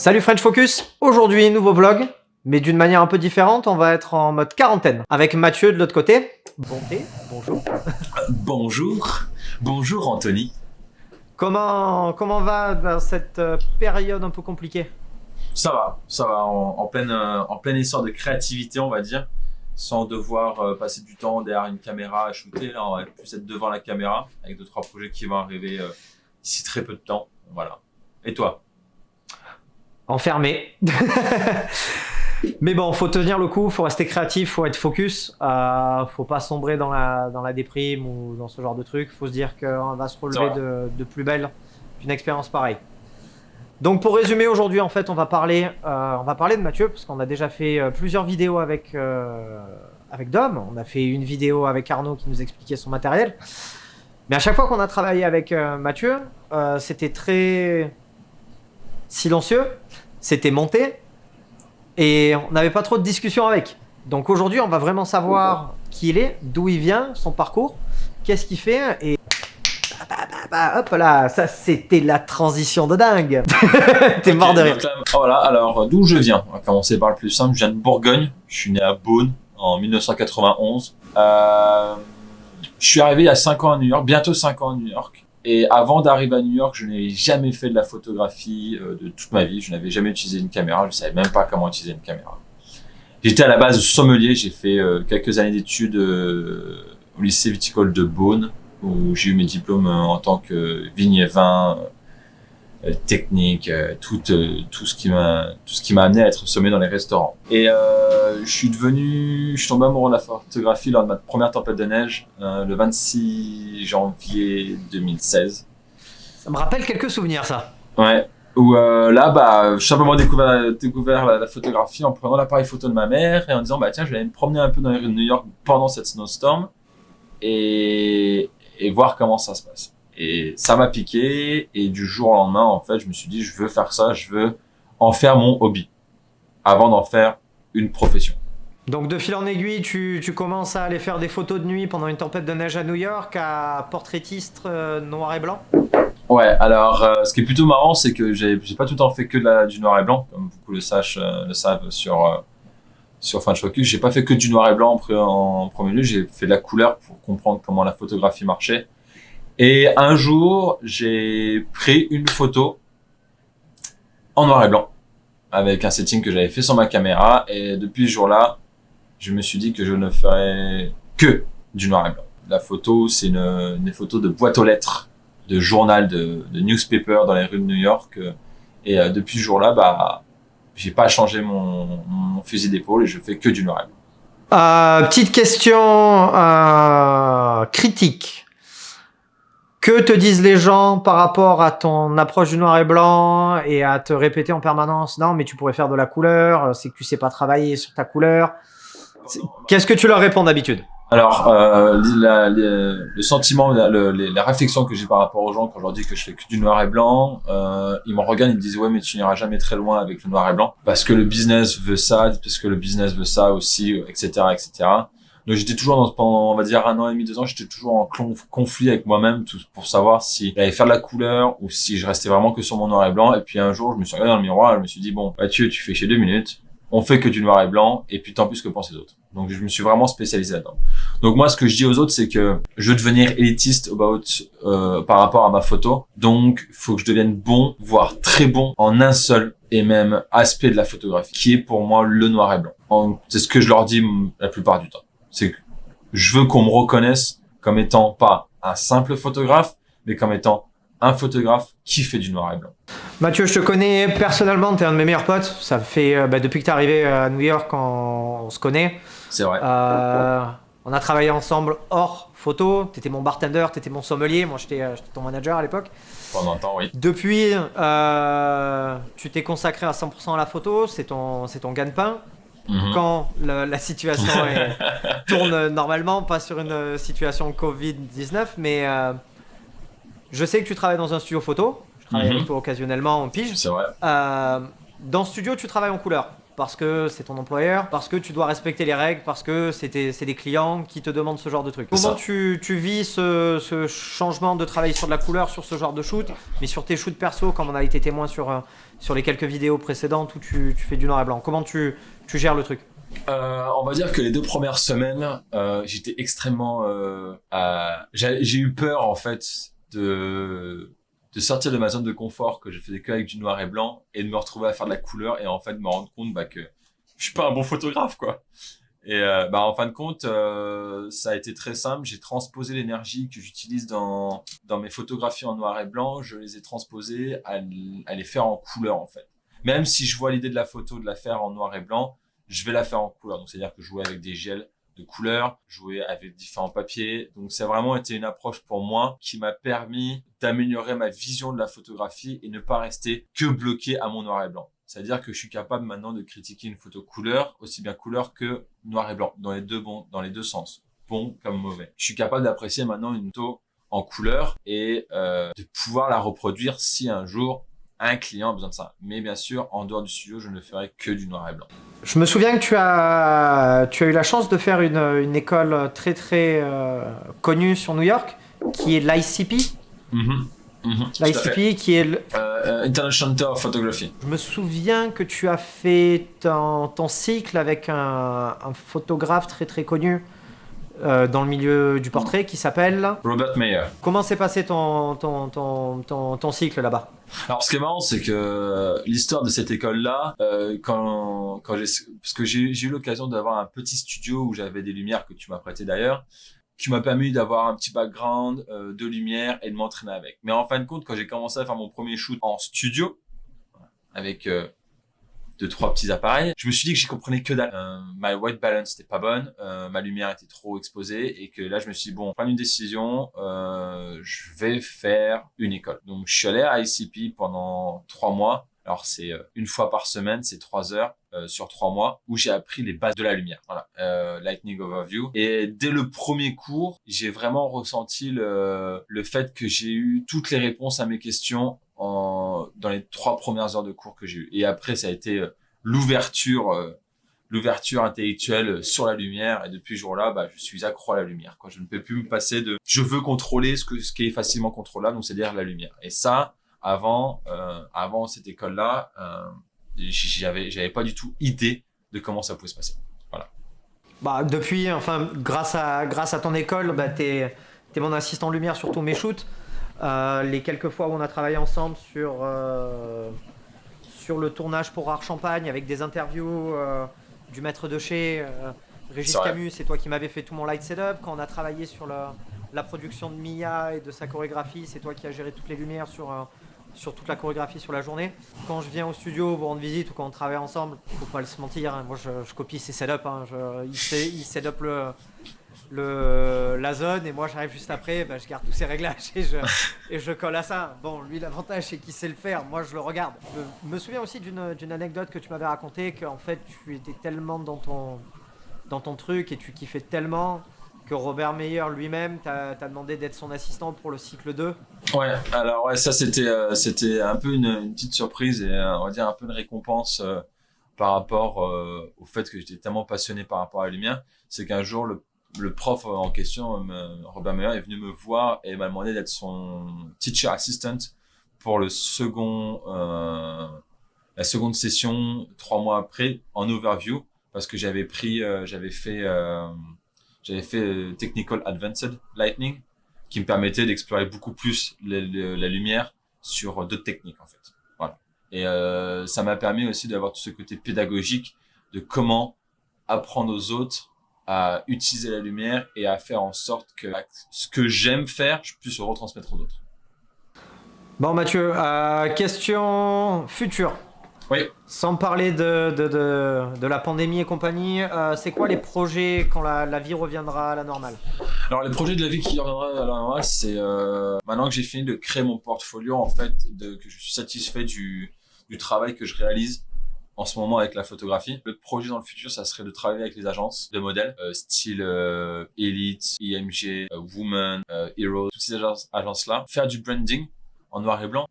Salut French Focus, aujourd'hui nouveau vlog, mais d'une manière un peu différente, on va être en mode quarantaine. Avec Mathieu de l'autre côté. Bonté, bonjour. Bonjour Anthony. Comment va dans cette période un peu compliquée? Ça va, en plein essor de créativité on va dire, sans devoir passer du temps derrière une caméra à shooter. Là on va plus être devant la caméra, avec 2-3 projets qui vont arriver d'ici très peu de temps, voilà. Et toi? Enfermé. Mais bon, faut tenir le coup, faut rester créatif, faut être focus, faut pas sombrer dans la déprime ou dans ce genre de truc. Faut se dire qu'on va se relever de plus belle d'une expérience pareille. Donc pour résumer, aujourd'hui en fait on va parler de Mathieu, parce qu'on a déjà fait plusieurs vidéos avec Dom. On a fait une vidéo avec Arnaud qui nous expliquait son matériel. Mais à chaque fois qu'on a travaillé avec Mathieu, c'était très silencieux, c'était monté, et on n'avait pas trop de discussion avec. Donc aujourd'hui, on va vraiment savoir qui il est, d'où il vient, son parcours, qu'est-ce qu'il fait, et hop là, ça c'était la transition de dingue. T'es mort de rire. Voilà, alors d'où je viens? On va commencer par le plus simple. Je viens de Bourgogne, je suis né à Beaune en 1991. Je suis arrivé il y a 5 ans à New York, bientôt 5 ans à New York. Et avant d'arriver à New York, je n'avais jamais fait de la photographie de toute ma vie. Je n'avais jamais utilisé une caméra. Je ne savais même pas comment utiliser une caméra. J'étais à la base sommelier. J'ai fait quelques années d'études au lycée viticole de Beaune, où j'ai eu mes diplômes en tant que vigne et vin, technique, tout ce qui m'a amené à être sommelier dans les restaurants. Et je suis tombé amoureux de la photographie lors de ma première tempête de neige, le 26 janvier 2016. Ça me rappelle quelques souvenirs, ça. Ouais. Où là, j'ai simplement découvert la photographie en prenant l'appareil photo de ma mère et en disant tiens, je vais aller me promener un peu dans les rues de New York pendant cette snowstorm et voir comment ça se passe. Et ça m'a piqué, et du jour au lendemain, en fait, je me suis dit, je veux faire ça, je veux en faire mon hobby, avant d'en faire une profession. Donc de fil en aiguille, tu commences à aller faire des photos de nuit pendant une tempête de neige à New York, à portraitiste noir et blanc. Ouais, alors ce qui est plutôt marrant, c'est que j'ai pas tout le temps fait que du noir et blanc, comme beaucoup le savent sur French Focus. J'ai pas fait que du noir et blanc en premier lieu, j'ai fait de la couleur pour comprendre comment la photographie marchait. Et un jour, j'ai pris une photo en noir et blanc avec un setting que j'avais fait sur ma caméra, et depuis ce jour-là, je me suis dit que je ne ferais que du noir et blanc. La photo, c'est une photo de boîte aux lettres, de journal, de newspaper dans les rues de New York, et depuis ce jour-là, j'ai pas changé mon fusil d'épaule et je fais que du noir et blanc. Petite question critique. Que te disent les gens par rapport à ton approche du noir et blanc et à te répéter en permanence, non mais tu pourrais faire de la couleur, c'est que tu sais pas travailler sur ta couleur. Qu'est-ce que tu leur réponds d'habitude? Alors, le sentiment, la réflexion que j'ai par rapport aux gens quand je leur dis que je fais que du noir et blanc, ils me regardent, ils me disent ouais mais tu n'iras jamais très loin avec le noir et blanc parce que le business veut ça, parce que le business veut ça aussi, etc., etc. Donc j'étais toujours pendant, on va dire, 1 an et demi, 2 ans, j'étais toujours en conflit avec moi-même pour savoir si j'allais faire de la couleur ou si je restais vraiment que sur mon noir et blanc. Et puis un jour, je me suis regardé dans le miroir et je me suis dit, bon, Mathieu, tu fais chez 2 minutes, on fait que du noir et blanc, et puis tant plus que pensent les autres. Donc je me suis vraiment spécialisé là-dedans. Donc moi, ce que je dis aux autres, c'est que je veux devenir élitiste par rapport à ma photo. Donc il faut que je devienne bon, voire très bon en un seul et même aspect de la photographie, qui est pour moi le noir et blanc. C'est ce que je leur dis la plupart du temps. C'est que je veux qu'on me reconnaisse comme étant pas un simple photographe, mais comme étant un photographe qui fait du noir et blanc. Mathieu, je te connais personnellement, t'es un de mes meilleurs potes. Ça fait depuis que t'es arrivé à New York, on se connaît. C'est vrai. On a travaillé ensemble hors photo. T'étais mon bartender, t'étais mon sommelier. Moi, j'étais ton manager à l'époque. Pendant un temps, oui. Depuis, tu t'es consacré à 100% à la photo. C'est ton gagne-pain. Quand la situation tourne normalement, pas sur une situation Covid-19, mais je sais que tu travailles dans un studio photo. Je travaille avec toi occasionnellement en pige. C'est vrai. Dans ce studio, tu travailles en couleur. parce que c'est ton employeur, parce que tu dois respecter les règles, parce que c'est des clients qui te demandent ce genre de trucs. Comment tu vis ce changement de travailler sur de la couleur, sur ce genre de shoot, mais sur tes shoots perso, comme on a été témoin sur les quelques vidéos précédentes où tu fais du noir et blanc. Comment tu gères le truc? On va dire que les 2 premières semaines, j'étais extrêmement... j'ai eu peur, en fait, de sortir de ma zone de confort, que je faisais que avec du noir et blanc, et de me retrouver à faire de la couleur, et en fait, me rendre compte que je suis pas un bon photographe, quoi. Et en fin de compte, ça a été très simple. J'ai transposé l'énergie que j'utilise dans mes photographies en noir et blanc, je les ai transposées à les faire en couleur, en fait. Même si je vois l'idée de la photo de la faire en noir et blanc, je vais la faire en couleur. Donc, c'est-à-dire que jouer avec des gels de couleurs, jouer avec différents papiers. Donc, ça a vraiment été une approche pour moi qui m'a permis d'améliorer ma vision de la photographie et ne pas rester que bloqué à mon noir et blanc. C'est-à-dire que je suis capable maintenant de critiquer une photo couleur, aussi bien couleur que noir et blanc, dans les deux sens, bon comme mauvais. Je suis capable d'apprécier maintenant une photo en couleur et de pouvoir la reproduire si un jour un client a besoin de ça. Mais bien sûr, en dehors du studio, je ne ferai que du noir et blanc. Je me souviens que tu as eu la chance de faire une école très très connue sur New York, qui est l'ICP. L'ICP qui est International Center of Photography. Je me souviens que tu as fait ton cycle avec un photographe très très connu dans le milieu du portrait qui s'appelle Robert Meyer. Comment s'est passé ton cycle là-bas? Alors, ce qui est marrant, c'est que l'histoire de cette école-là, parce que j'ai eu l'occasion d'avoir un petit studio où j'avais des lumières que tu m'as prêtées d'ailleurs, qui m'a permis d'avoir un petit background de lumière et de m'entraîner avec. Mais en fin de compte, quand j'ai commencé à faire mon premier shoot en studio, avec 2-3 petits appareils, je me suis dit que j'y comprenais que dalle. Ma white balance n'était pas bonne, ma lumière était trop exposée et que là je me suis dit bon, prendre une décision, je vais faire une école. Donc je suis allé à ICP pendant 3 mois. Alors c'est une fois par semaine, c'est 3 heures sur 3 mois où j'ai appris les bases de la lumière. Voilà, Lightning Overview. Et dès le premier cours, j'ai vraiment ressenti le fait que j'ai eu toutes les réponses à mes questions dans les 3 premières heures de cours que j'ai eu. Et après, ça a été l'ouverture intellectuelle sur la lumière. Et depuis ce jour-là, je suis accro à la lumière, quoi. Je ne peux plus me passer je veux contrôler ce qui est facilement contrôlable, donc c'est-à-dire la lumière. Et ça, avant cette école-là, j'avais pas du tout idée de comment ça pouvait se passer. Voilà. Depuis, enfin, grâce à ton école, t'es mon assistant lumière sur tous mes shoots. Les quelques fois où on a travaillé ensemble sur le tournage pour Rare Champagne avec des interviews du maître de chez Régis Camus, c'est toi qui m'avais fait tout mon light setup. Quand on a travaillé sur la production de Mia et de sa chorégraphie, c'est toi qui as géré toutes les lumières sur toute la chorégraphie sur la journée. Quand je viens au studio vous rendre visite ou quand on travaille ensemble, faut pas se mentir, hein, moi je copie ses setups, hein, il set up la zone et moi j'arrive juste après, je garde tous ces réglages et je colle à ça. Bon, lui l'avantage c'est qu'il sait le faire, moi je le regarde. Je me souviens aussi d'une anecdote que tu m'avais racontée, qu'en fait tu étais tellement dans ton truc et tu kiffais tellement que Robert Meyer lui-même t'a demandé d'être son assistant pour le cycle 2. Ouais, alors ouais, ça c'était un peu une petite surprise et on va dire un peu une récompense par rapport au fait que j'étais tellement passionné par rapport à la lumière. C'est qu'un jour le prof en question, Robert Meyer, est venu me voir et m'a demandé d'être son teacher assistant pour la seconde session 3 mois après en overview, parce que j'avais fait Technical Advanced Lighting qui me permettait d'explorer beaucoup plus la lumière sur d'autres techniques en fait. Voilà. Et ça m'a permis aussi d'avoir tout ce côté pédagogique de comment apprendre aux autres à utiliser la lumière et à faire en sorte que ce que j'aime faire, je puisse le retransmettre aux autres. Bon Mathieu, question future. Oui. Sans parler de la pandémie et compagnie, c'est quoi les projets quand la vie reviendra à la normale? Alors les projets de la vie qui reviendra à la normale, c'est maintenant que j'ai fini de créer mon portfolio, en fait, que je suis satisfait du travail que je réalise en ce moment avec la photographie. Le projet dans le futur, ça serait de travailler avec les agences de modèles, style Elite, IMG, Woman, Hero, toutes ces agences-là. Faire du branding en noir et blanc.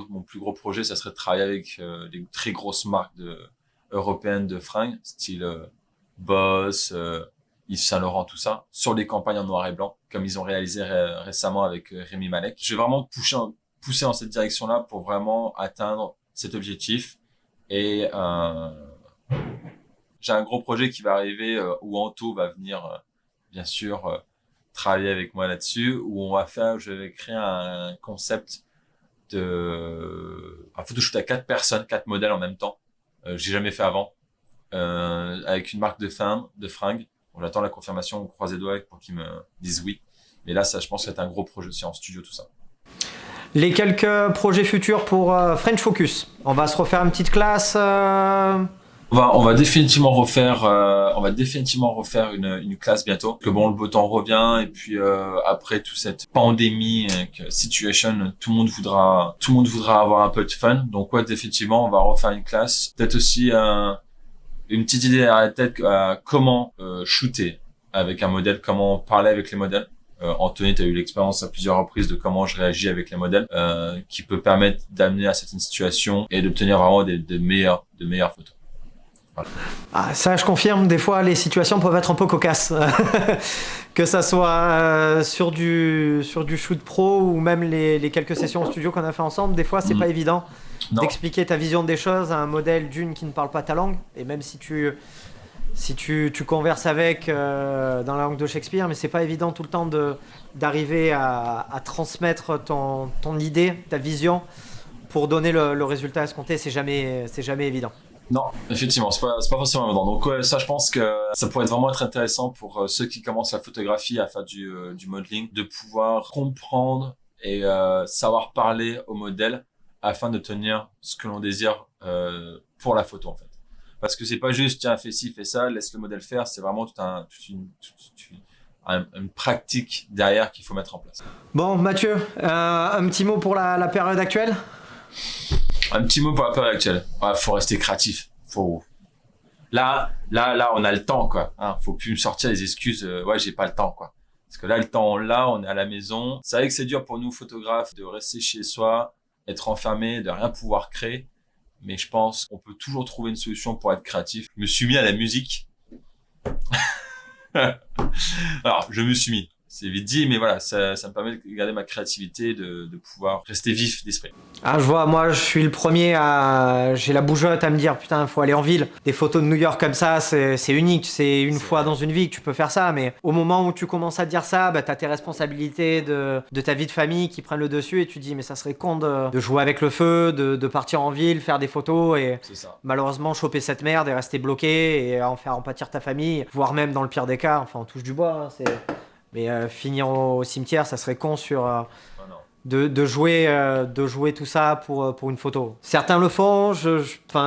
Mon plus gros projet, ça serait de travailler avec des très grosses marques européennes de fringues, style Boss, Yves Saint Laurent, tout ça, sur des campagnes en noir et blanc, comme ils ont réalisé récemment avec Rémi Malek. Je vais vraiment pousser dans cette direction-là pour vraiment atteindre cet objectif. Et j'ai un gros projet qui va arriver où Anto va venir, bien sûr, travailler avec moi là-dessus, où je vais créer un concept un photoshoot à 4 personnes, 4 modèles en même temps. J'ai jamais fait avant. Avec une marque de fringues. Bon, j'attends la confirmation, on croise les doigts pour qu'ils me disent oui. Mais là, ça, je pense que c'est un gros projet aussi en studio, tout ça. Les quelques projets futurs pour French Focus. On va se refaire une petite classe. On va définitivement refaire une classe bientôt. Que bon, le beau temps revient et puis après toute cette pandémie situation, tout le monde voudra avoir un peu de fun. Donc ouais, définitivement, on va refaire une classe. Peut-être aussi une petite idée à la tête comment shooter avec un modèle, comment parler avec les modèles. Anthony, tu as eu l'expérience à plusieurs reprises de comment je réagis avec les modèles, qui peut permettre d'amener à certaines situations et d'obtenir vraiment de meilleures photos. Voilà. Ah, ça, je confirme, des fois, les situations peuvent être un peu cocasses. Que ça soit sur du shoot pro ou même les quelques sessions au studio qu'on a fait ensemble, des fois, c'est pas évident d'expliquer ta vision des choses à un modèle qui ne parle pas ta langue. Et même si tu converses avec dans la langue de Shakespeare, mais c'est pas évident tout le temps d'arriver à transmettre ton idée, ta vision, pour donner le résultat escompté. C'est jamais évident. Non, effectivement, c'est pas forcément évident. Donc ouais, ça, je pense que ça pourrait vraiment être intéressant pour ceux qui commencent la photographie à faire du modeling, de pouvoir comprendre et savoir parler au modèle afin d'obtenir ce que l'on désire pour la photo en fait. Parce que c'est pas juste tiens, fais ci, fais ça, laisse le modèle faire. C'est vraiment toute une pratique derrière qu'il faut mettre en place. Bon, Mathieu, un petit mot pour la période actuelle. Un petit mot pour la période actuelle. Ouais, faut rester créatif. Là, on a le temps, quoi. Hein, faut plus me sortir les excuses. Ouais, j'ai pas le temps, quoi. Parce que là, le temps, on est à la maison. C'est vrai que c'est dur pour nous, photographes, de rester chez soi, être enfermé, de rien pouvoir créer. Mais je pense qu'on peut toujours trouver une solution pour être créatif. Je me suis mis à la musique. Alors, je me suis mis. C'est vite dit, mais voilà, ça me permet de garder ma créativité, de pouvoir rester vif d'esprit. Ah, je vois, moi, je suis le premier j'ai la bougeotte à me dire, putain, faut aller en ville. Des photos de New York comme ça, c'est unique. C'est une fois dans une vie que tu peux faire ça, mais au moment où tu commences à te dire ça, bah, t'as tes responsabilités de ta vie de famille qui prennent le dessus et tu te dis, mais ça serait con de jouer avec le feu, de partir en ville, faire des photos et malheureusement choper cette merde et rester bloqué et en faire en pâtir ta famille, voire même dans le pire des cas, enfin, on touche du bois, hein, mais finir au cimetière, ça serait con de jouer tout ça pour une photo. Certains le font,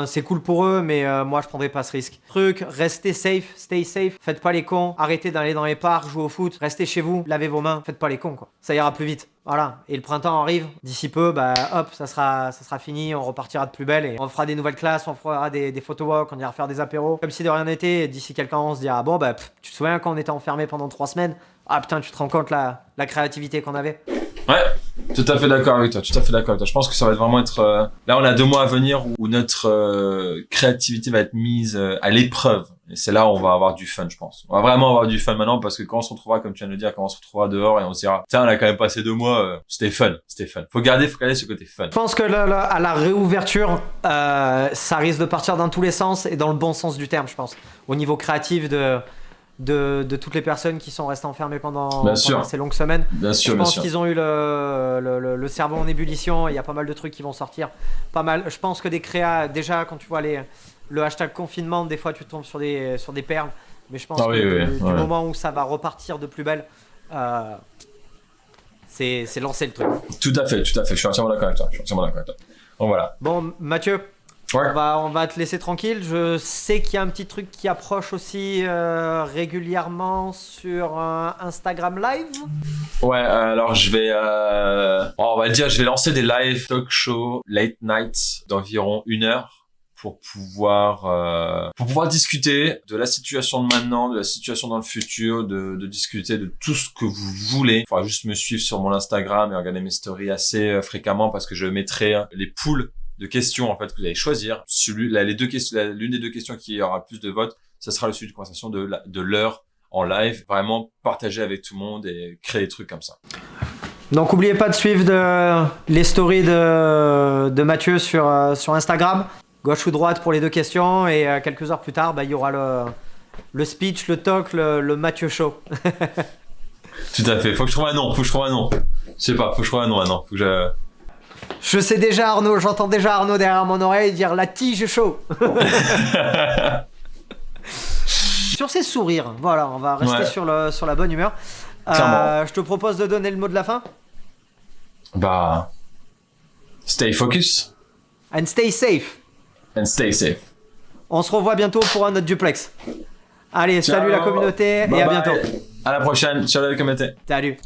c'est cool pour eux, mais moi je prendrais pas ce risque. Restez safe, stay safe, faites pas les cons, arrêtez d'aller dans les parcs, jouer au foot, restez chez vous, lavez vos mains, faites pas les cons, quoi. Ça ira plus vite. Voilà, et le printemps arrive, d'ici peu, bah hop, ça sera fini, on repartira de plus belle et on fera des nouvelles classes, on fera des photowalks, on ira faire des apéros, comme si de rien n'était, et d'ici quelques temps on se dira, bon bah, tu te souviens quand on était enfermé pendant 3 semaines? Ah putain, tu te rends compte la créativité qu'on avait? Ouais, tout à fait d'accord avec toi, Je pense que ça va vraiment être... Là, on a 2 mois à venir où notre créativité va être mise à l'épreuve. Et c'est là où on va avoir du fun, je pense. On va vraiment avoir du fun maintenant parce que quand on se retrouvera, comme tu viens de le dire, quand on se retrouvera dehors et on se dira, tiens, on a quand même passé 2 mois, c'était fun. Faut garder ce côté fun. Je pense que à la réouverture, ça risque de partir dans tous les sens et dans le bon sens du terme, je pense. Au niveau créatif de toutes les personnes qui sont restées enfermées pendant ces longues semaines. Je pense qu'ils ont eu le cerveau en ébullition et il y a pas mal de trucs qui vont sortir. Pas mal. Je pense que des créas, déjà quand tu vois le hashtag confinement, des fois tu tombes sur des perles. Mais je pense du moment où ça va repartir de plus belle, c'est lancer le truc. Tout à fait. Je suis entièrement d'accord avec toi. Donc voilà. Bon, Mathieu. Ouais. On va te laisser tranquille. Je sais qu'il y a un petit truc qui approche aussi régulièrement sur Instagram Live. Ouais, alors je vais, on va le dire, je vais lancer des live talk show late night d'environ 1 heure pour pouvoir discuter de la situation de maintenant, de la situation dans le futur, de discuter de tout ce que vous voulez. Il faudra juste me suivre sur mon Instagram et regarder mes stories assez fréquemment parce que je mettrai les poules de questions en fait que vous allez choisir. L'une des deux questions qui aura le plus de votes, ça sera le sujet de conversation de l'heure en live. Vraiment partager avec tout le monde et créer des trucs comme ça. Donc n'oubliez pas de suivre les stories de Mathieu sur Instagram, gauche ou droite pour les 2 questions, et quelques heures plus tard, il y aura le speech, le talk, le Mathieu Show. Tout à fait, faut que je trouve un nom. Je sais pas, faut que je trouve un nom maintenant. Faut que Je sais déjà Arnaud, j'entends déjà Arnaud derrière mon oreille dire la tige show. Sur ces sourires, voilà, on va rester sur la bonne humeur. Je te propose de donner le mot de la fin. Stay focus. And stay safe. On se revoit bientôt pour un autre duplex. Allez, ciao. Salut la communauté et à bientôt. À la prochaine, ciao la communauté. Salut.